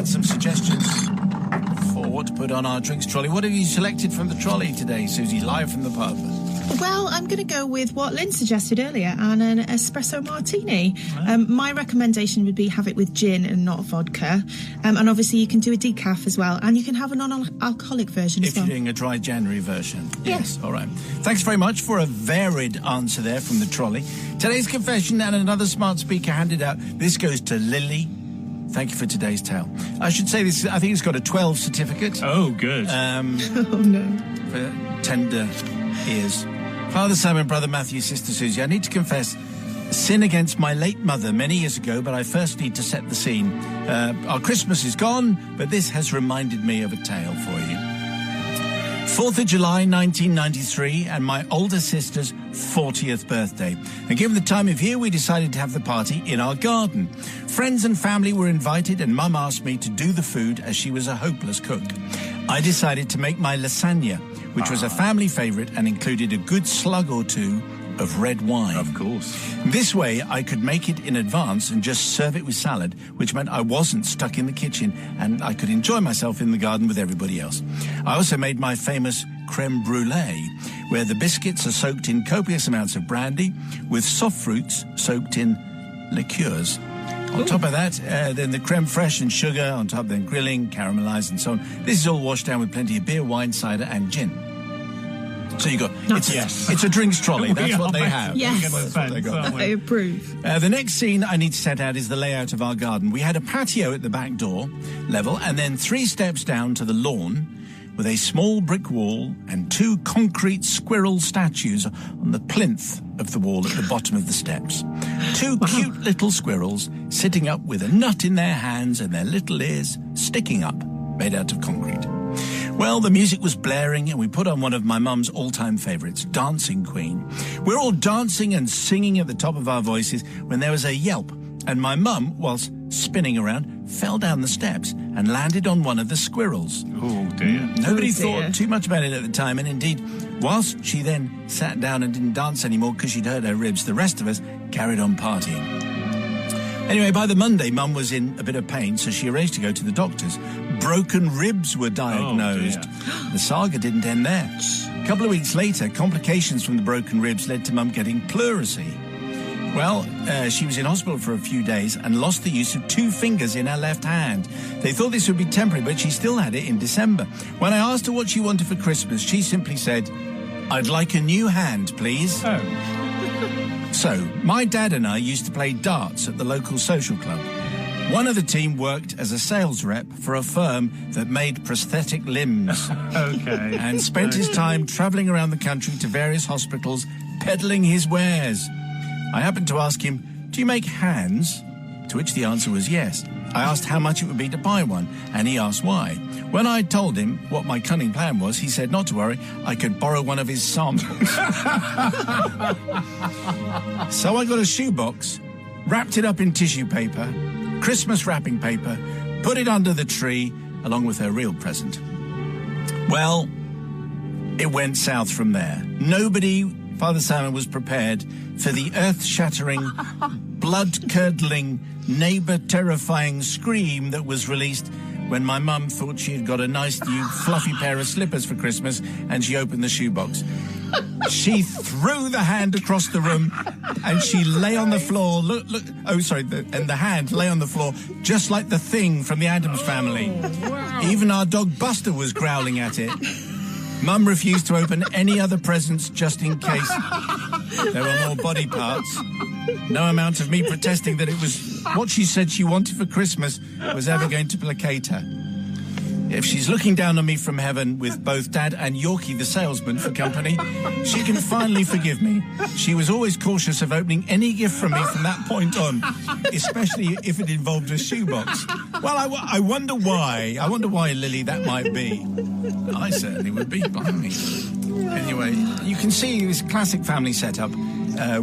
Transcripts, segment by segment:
had some suggestions for what to put on our drinks trolley. What have you selected from the trolley today, Susie, live from the pub? Well, I'm going to go with what Lynn suggested earlier, and an espresso martini. My recommendation would be have it with gin and not vodka. And obviously you can do a decaf as well, and you can have a non-alcoholic version as well. If you're doing a dry January version. Yeah. Yes, all right. Thanks very much for a varied answer there from the trolley. Today's confession and another smart speaker handed out. This goes to Lily. Thank you for today's tale. I should say this, I think it's got a 12 certificate. Oh, good. Oh, no. For tender ears. Father Simon, Brother Matthew, Sister Susie, I need to confess a sin against my late mother many years ago, but I first need to set the scene. Our Christmas is gone, but this has reminded me of a tale for you. 4th of July, 1993, and my older sister's 40th birthday. And given the time of year, we decided to have the party in our garden. Friends and family were invited, and Mum asked me to do the food as she was a hopeless cook. I decided to make my lasagna, which was a family favourite and included a good slug or two of red wine. Of course. This way, I could make it in advance and just serve it with salad, which meant I wasn't stuck in the kitchen and I could enjoy myself in the garden with everybody else. I also made my famous creme brulee, where the biscuits are soaked in copious amounts of brandy with soft fruits soaked in liqueurs. On top of that, then the creme fraiche and sugar, on top then grilling, caramelised and so on. This is all washed down with plenty of beer, wine, cider and gin. So you got, it's a drinks trolley, that's what they have. Yes. That's what they got. I approve. The next scene I need to set out is the layout of our garden. We had a patio at the back door level and then 3 steps down to the lawn with a small brick wall and 2 concrete squirrel statues on the plinth of the wall at the bottom of the steps. 2 cute little squirrels sitting up with a nut in their hands and their little ears sticking up, made out of concrete. Well, the music was blaring and we put on one of my mum's all-time favourites, Dancing Queen. We're all dancing and singing at the top of our voices when there was a yelp, and my mum, whilst spinning around, fell down the steps and landed on one of the squirrels. Oh, dear. Nobody thought too much about it at the time, and indeed, whilst she then sat down and didn't dance anymore because she'd hurt her ribs, the rest of us carried on partying. Anyway, by the Monday, Mum was in a bit of pain, so she arranged to go to the doctors. Broken ribs were diagnosed. The saga didn't end there. A couple of weeks later, complications from the broken ribs led to Mum getting pleurisy. Well, she was in hospital for a few days and lost the use of 2 fingers in her left hand. They thought this would be temporary, but she still had it in December. When I asked her what she wanted for Christmas, she simply said, "I'd like a new hand, please." Oh. So, my dad and I used to play darts at the local social club. One of the team worked as a sales rep for a firm that made prosthetic limbs. Okay. And spent his time travelling around the country to various hospitals, peddling his wares. I happened to ask him, "Do you make hands?" To which the answer was yes. I asked how much it would be to buy one, and he asked why. When I told him what my cunning plan was, he said not to worry, I could borrow one of his samples. So I got a shoebox, wrapped it up in tissue paper, Christmas wrapping paper, put it under the tree, along with her real present. Well, it went south from there. Nobody, Father Simon, was prepared for the earth-shattering, blood-curdling, neighbour-terrifying scream that was released when my mum thought she had got a nice new fluffy pair of slippers for Christmas and she opened the shoebox. She threw the hand across the room and she lay on the floor. And the hand lay on the floor just like the Thing from the Addams Family. Oh, wow. Even our dog Buster was growling at it. Mum refused to open any other presents just in case there were more body parts. No amount of me protesting that it was what she said she wanted for Christmas was ever going to placate her. If she's looking down on me from heaven with both Dad and Yorkie the salesman for company, she can finally forgive me. She was always cautious of opening any gift from me from that point on, especially if it involved a shoebox. Well, I wonder why. I wonder why, Lily, that might be. I certainly would be, blimey. Anyway, you can see this classic family setup,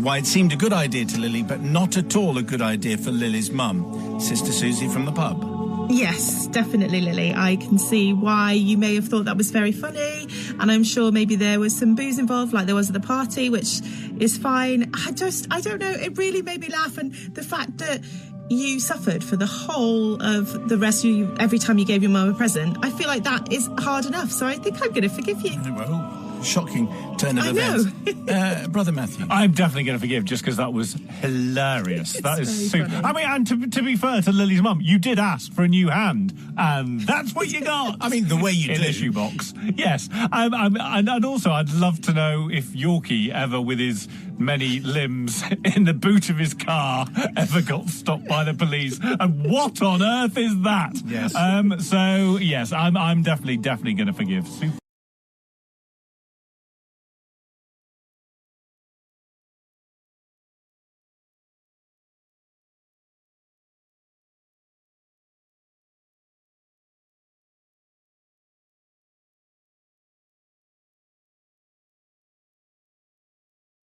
why it seemed a good idea to Lily, but not at all a good idea for Lily's mum, Sister Susie from the pub. Yes, definitely, Lily. I can see why you may have thought that was very funny, and I'm sure maybe there was some booze involved like there was at the party, which is fine. I don't know, it really made me laugh, and the fact that you suffered for the whole of the rest of you every time you gave your mum a present, I feel like that is hard enough. So I think I'm going to forgive you. Well, shocking turn of I events. Brother Matthew. I'm definitely going to forgive just because that was hilarious. That is super. funny. I mean, and to be fair to Lily's mum, you did ask for a new hand, and that's what you got. I mean, the way you in do. the shoebox. Yes. And also, I'd love to know if Yorkie ever, with his many limbs in the boot of his car, ever got stopped by the police. And what on earth is that? Yes. So, yes, I'm definitely going to forgive. Super.